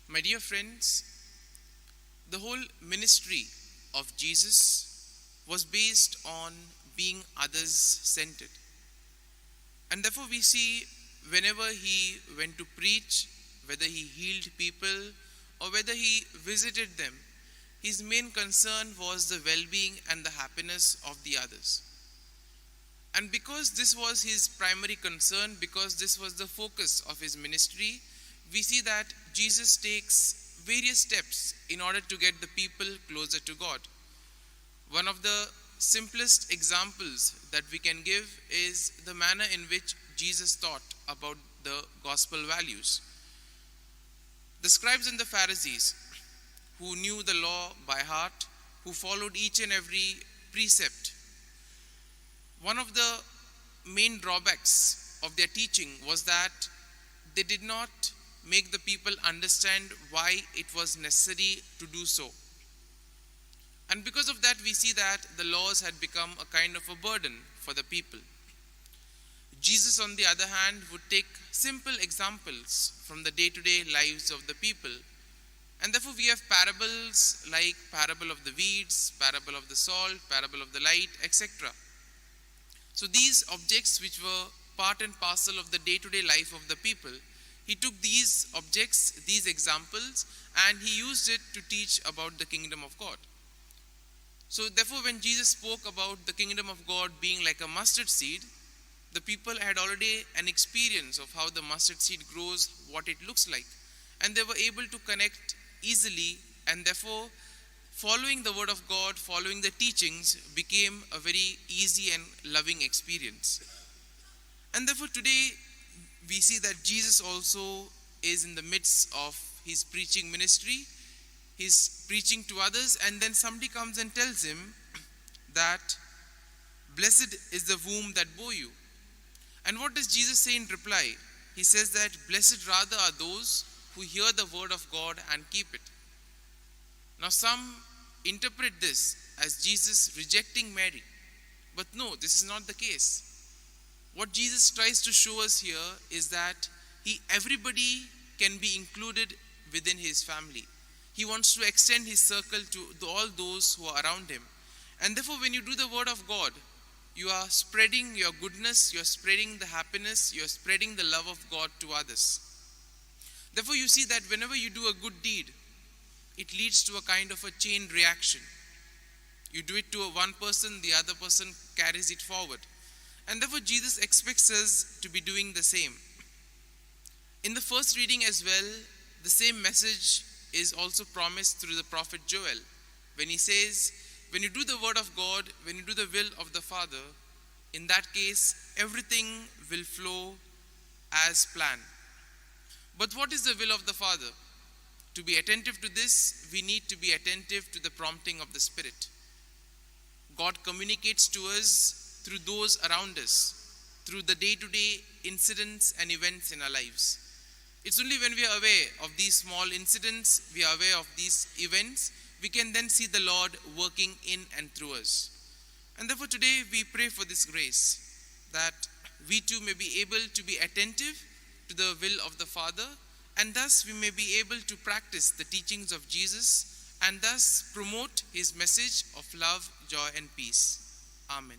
My dear friends, the whole ministry of Jesus was based on being others-centered. And therefore we see whenever he went to preach, whether he healed people or whether he visited them, his main concern was the well-being and the happiness of the others. And because this was his primary concern, because this was the focus of his ministry, we see that Jesus takes various steps in order to get the people closer to God. One of the simplest examples that we can give is the manner in which Jesus taught about the gospel values. The scribes and the Pharisees, who knew the law by heart, who followed each and every precept, one of the main drawbacks of their teaching was that they did not make the people understand why it was necessary to do so. And because of that, we see that the laws had become a kind of a burden for the people. Jesus, on the other hand, would take simple examples from the day-to-day lives of the people. And therefore we have parables like parable of the weeds, parable of the salt, parable of the light, etc. So these objects which were part and parcel of the day-to-day life of the people, he took these objects, these examples, and he used it to teach about the kingdom of God. So therefore when Jesus spoke about the kingdom of God being like a mustard seed, the people had already an experience of how the mustard seed grows, what it looks like. And they were able to connect easily, and therefore following the word of God, following the teachings became a very easy and loving experience. And therefore today we see that Jesus also is in the midst of his preaching ministry. He's preaching to others, and then somebody comes and tells him that blessed is the womb that bore you. And what does Jesus say in reply? He says that blessed rather are those who hear the word of God and keep it. Now some interpret this as Jesus rejecting Mary. But no, this is not the case. What Jesus tries to show us here is that everybody can be included within his family. He wants to extend his circle to all those who are around him. And therefore when you do the word of God, you are spreading your goodness, you are spreading the happiness, you are spreading the love of God to others. Therefore you see that whenever you do a good deed, it leads to a kind of a chain reaction. You do it to one person, the other person carries it forward. And therefore Jesus expects us to be doing the same. In the first reading as well, the same message is also promised through the prophet Joel, when he says, when you do the word of God, when you do the will of the Father, in that case, everything will flow as planned. But what is the will of the Father? To be attentive to this, we need to be attentive to the prompting of the Spirit. God communicates to us through those around us, through the day-to-day incidents and events in our lives. It's only when we are aware of these small incidents, we are aware of these events, we can then see the Lord working in and through us. And therefore today we pray for this grace, that we too may be able to be attentive to the will of the Father, and thus we may be able to practice the teachings of Jesus and thus promote his message of love, joy, and peace. Amen.